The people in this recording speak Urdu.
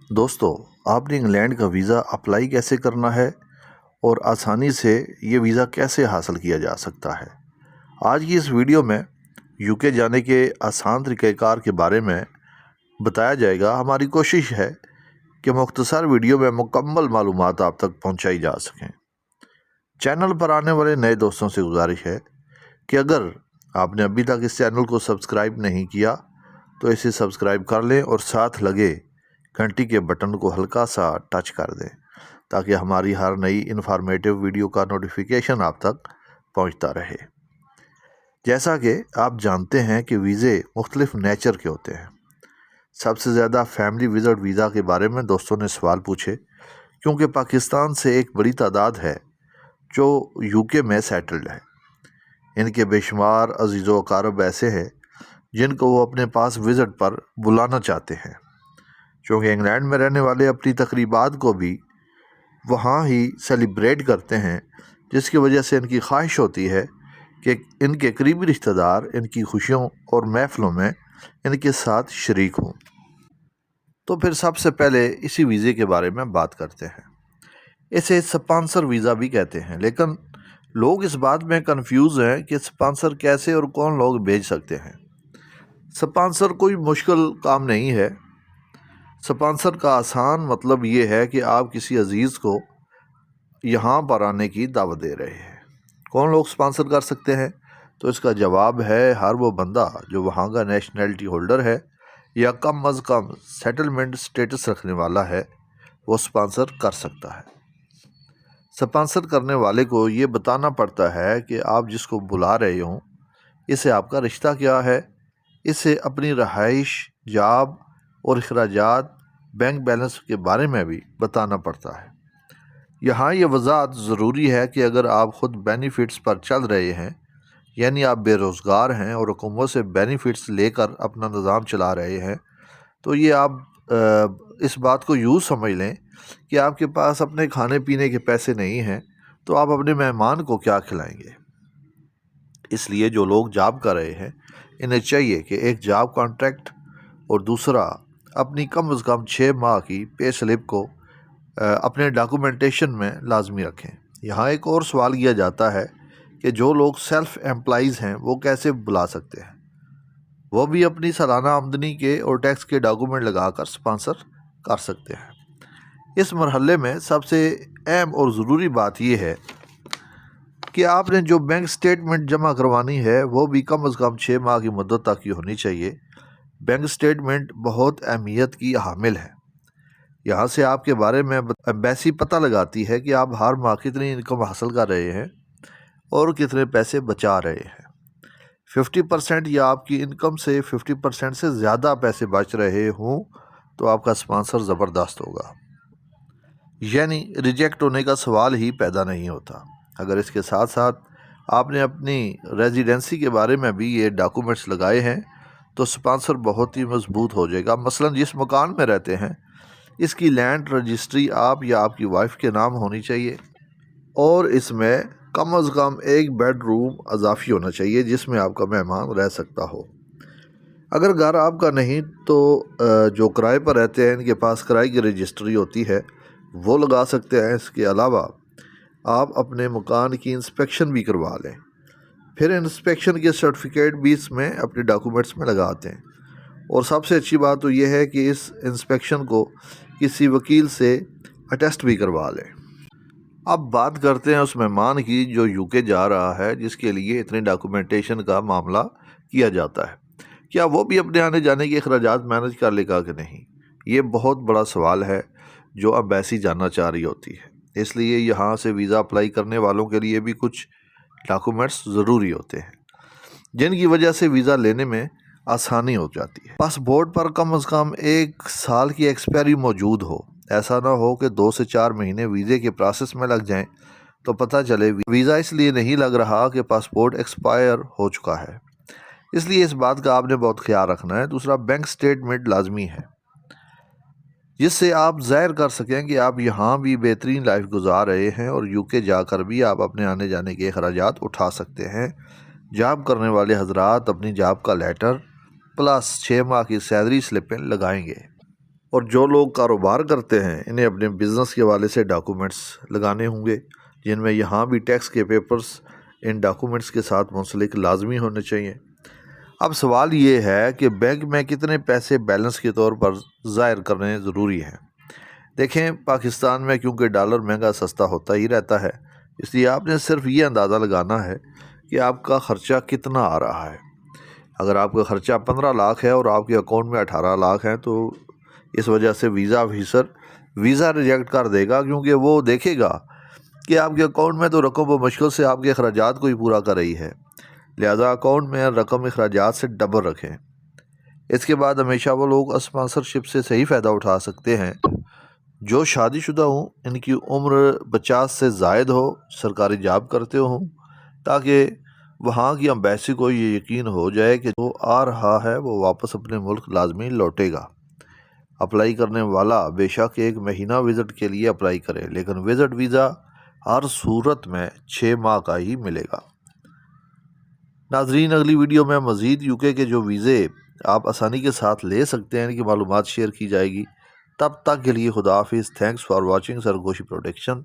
دوستو، آپ نے انگلینڈ کا ویزا اپلائی کیسے کرنا ہے اور آسانی سے یہ ویزا کیسے حاصل کیا جا سکتا ہے؟ آج کی اس ویڈیو میں یو کے جانے کے آسان طریقہ کار کے بارے میں بتایا جائے گا۔ ہماری کوشش ہے کہ مختصر ویڈیو میں مکمل معلومات آپ تک پہنچائی جا سکیں۔ چینل پر آنے والے نئے دوستوں سے گزارش ہے کہ اگر آپ نے ابھی تک اس چینل کو سبسکرائب نہیں کیا تو اسے سبسکرائب کر لیں اور ساتھ لگے گھنٹی کے بٹن کو ہلکا سا ٹچ کر دیں تاکہ ہماری ہر نئی انفارمیٹیو ویڈیو کا نوٹیفیکیشن آپ تک پہنچتا رہے۔ جیسا کہ آپ جانتے ہیں کہ ویزے مختلف نیچر کے ہوتے ہیں۔ سب سے زیادہ فیملی وزٹ ویزا کے بارے میں دوستوں نے سوال پوچھے، کیونکہ پاکستان سے ایک بڑی تعداد ہے جو یو کے میں سیٹلڈ ہے۔ ان کے بے شمار عزیز و اقارب ایسے ہیں جن کو وہ اپنے پاس وزٹ پر بلانا چاہتے ہیں، چونکہ انگلینڈ میں رہنے والے اپنی تقریبات کو بھی وہاں ہی سیلیبریٹ کرتے ہیں، جس کی وجہ سے ان کی خواہش ہوتی ہے کہ ان کے قریبی رشتہ دار ان کی خوشیوں اور محفلوں میں ان کے ساتھ شریک ہوں۔ تو پھر سب سے پہلے اسی ویزے کے بارے میں بات کرتے ہیں۔ اسے سپانسر ویزا بھی کہتے ہیں، لیکن لوگ اس بات میں کنفیوز ہیں کہ سپانسر کیسے اور کون لوگ بھیج سکتے ہیں۔ سپانسر کوئی مشکل کام نہیں ہے۔ سپانسر کا آسان مطلب یہ ہے کہ آپ کسی عزیز کو یہاں پر آنے کی دعوت دے رہے ہیں۔ کون لوگ سپانسر کر سکتے ہیں؟ تو اس کا جواب ہے ہر وہ بندہ جو وہاں کا نیشنلٹی ہولڈر ہے یا کم از کم سیٹلمنٹ سٹیٹس رکھنے والا ہے، وہ سپانسر کر سکتا ہے۔ سپانسر کرنے والے کو یہ بتانا پڑتا ہے کہ آپ جس کو بلا رہے ہوں اسے آپ کا رشتہ کیا ہے، اسے اپنی رہائش، جاب اور اخراجات، بینک بیلنس کے بارے میں بھی بتانا پڑتا ہے۔ یہاں یہ وضاحت ضروری ہے کہ اگر آپ خود بینیفٹس پر چل رہے ہیں، یعنی آپ بے روزگار ہیں اور حکومت سے بینیفٹس لے کر اپنا نظام چلا رہے ہیں، تو یہ آپ اس بات کو یوں سمجھ لیں کہ آپ کے پاس اپنے کھانے پینے کے پیسے نہیں ہیں تو آپ اپنے مہمان کو کیا کھلائیں گے۔ اس لیے جو لوگ جاب کر رہے ہیں انہیں چاہیے کہ ایک جاب کانٹریکٹ اور دوسرا اپنی کم از کم 6 ماہ کی پے سلپ کو اپنے ڈاکومنٹیشن میں لازمی رکھیں۔ یہاں ایک اور سوال کیا جاتا ہے کہ جو لوگ سیلف ایمپلائیز ہیں وہ کیسے بلا سکتے ہیں؟ وہ بھی اپنی سالانہ آمدنی کے اور ٹیکس کے ڈاکومنٹ لگا کر سپانسر کر سکتے ہیں۔ اس مرحلے میں سب سے اہم اور ضروری بات یہ ہے کہ آپ نے جو بینک سٹیٹمنٹ جمع کروانی ہے وہ بھی کم از کم 6 ماہ کی مدت تک کی ہونی چاہیے۔ بینک سٹیٹمنٹ بہت اہمیت کی حامل ہے۔ یہاں سے آپ کے بارے میں ایمبیسی پتہ لگاتی ہے کہ آپ ہر ماہ کتنی انکم حاصل کر رہے ہیں اور کتنے پیسے بچا رہے ہیں۔ 50% یا آپ کی انکم سے 50% سے زیادہ پیسے بچ رہے ہوں تو آپ کا سپانسر زبردست ہوگا، یعنی ریجیکٹ ہونے کا سوال ہی پیدا نہیں ہوتا۔ اگر اس کے ساتھ ساتھ آپ نے اپنی ریزیڈنسی کے بارے میں بھی یہ ڈاکومنٹس لگائے ہیں تو سپانسر بہت ہی مضبوط ہو جائے گا۔ مثلا جس مکان میں رہتے ہیں اس کی لینڈ رجسٹری آپ یا آپ کی وائف کے نام ہونی چاہیے اور اس میں کم از کم ایک بیڈ روم اضافی ہونا چاہیے جس میں آپ کا مہمان رہ سکتا ہو۔ اگر گھر آپ کا نہیں تو جو کرائے پر رہتے ہیں ان کے پاس کرائے کی رجسٹری ہوتی ہے، وہ لگا سکتے ہیں۔ اس کے علاوہ آپ اپنے مکان کی انسپیکشن بھی کروا لیں، پھر انسپیکشن کے سرٹیفکیٹ بھی اس میں اپنے ڈاکومنٹس میں لگاتے ہیں۔ اور سب سے اچھی بات تو یہ ہے کہ اس انسپیکشن کو کسی وکیل سے اٹیسٹ بھی کروا لیں۔ اب بات کرتے ہیں اس مہمان کی جو یو کے جا رہا ہے، جس کے لیے اتنے ڈاکومنٹیشن کا معاملہ کیا جاتا ہے۔ کیا وہ بھی اپنے آنے جانے کے اخراجات مینج کر لے گا کہ نہیں؟ یہ بہت بڑا سوال ہے جو ایمبیسی جاننا چاہ رہی ہوتی ہے۔ اس لیے یہاں سے ویزا اپلائی کرنے والوں کے لیے بھی کچھ ڈاکومنٹس ضروری ہوتے ہیں جن کی وجہ سے ویزا لینے میں آسانی ہو جاتی ہے۔ پاسپورٹ پر کم از کم 1 سال کی ایکسپائری موجود ہو۔ ایسا نہ ہو کہ 2 سے 4 مہینے ویزے کے پروسیس میں لگ جائیں تو پتہ چلے ویزا اس لیے نہیں لگ رہا کہ پاسپورٹ ایکسپائر ہو چکا ہے۔ اس لیے اس بات کا آپ نے بہت خیال رکھنا ہے۔ دوسرا، بینک سٹیٹمنٹ لازمی ہے جس سے آپ ظاہر کر سکیں کہ آپ یہاں بھی بہترین لائف گزار رہے ہیں اور یو کے جا کر بھی آپ اپنے آنے جانے کے اخراجات اٹھا سکتے ہیں۔ جاب کرنے والے حضرات اپنی جاب کا لیٹر پلس 6 ماہ کی سیلری سلپیں لگائیں گے اور جو لوگ کاروبار کرتے ہیں انہیں اپنے بزنس کے حوالے سے ڈاکومنٹس لگانے ہوں گے، جن میں یہاں بھی ٹیکس کے پیپرز ان ڈاکومنٹس کے ساتھ منسلک لازمی ہونے چاہیے۔ اب سوال یہ ہے کہ بینک میں کتنے پیسے بیلنس کے طور پر ظاہر کرنے ضروری ہیں۔ دیکھیں، پاکستان میں کیونکہ ڈالر مہنگا سستا ہوتا ہی رہتا ہے، اس لیے آپ نے صرف یہ اندازہ لگانا ہے کہ آپ کا خرچہ کتنا آ رہا ہے۔ اگر آپ کا خرچہ 15 لاکھ ہے اور آپ کے اکاؤنٹ میں 18 لاکھ ہیں تو اس وجہ سے ویزا آفیسر ویزا ریجیکٹ کر دے گا، کیونکہ وہ دیکھے گا کہ آپ کے اکاؤنٹ میں تو رقم و مشکل سے آپ کے اخراجات کو ہی پورا کر رہی ہے، لہذا اکاؤنٹ میں رقم اخراجات سے ڈبل رکھیں۔ اس کے بعد ہمیشہ وہ لوگ اسپانسرشپ سے صحیح فائدہ اٹھا سکتے ہیں جو شادی شدہ ہوں، ان کی عمر 50 سے زائد ہو، سرکاری جاب کرتے ہوں، تاکہ وہاں کی امبیسی کو یہ یقین ہو جائے کہ جو آ رہا ہے وہ واپس اپنے ملک لازمی لوٹے گا۔ اپلائی کرنے والا بے شک ایک مہینہ وزٹ کے لیے اپلائی کرے، لیکن وزٹ ویزا ہر صورت میں 6 ماہ کا ہی ملے گا۔ ناظرین، اگلی ویڈیو میں مزید یوکے کے جو ویزے آپ آسانی کے ساتھ لے سکتے ہیں ان کی معلومات شیئر کی جائے گی۔ تب تک کے لیے خدا حافظ۔ Thanks for watching Sargoshi production.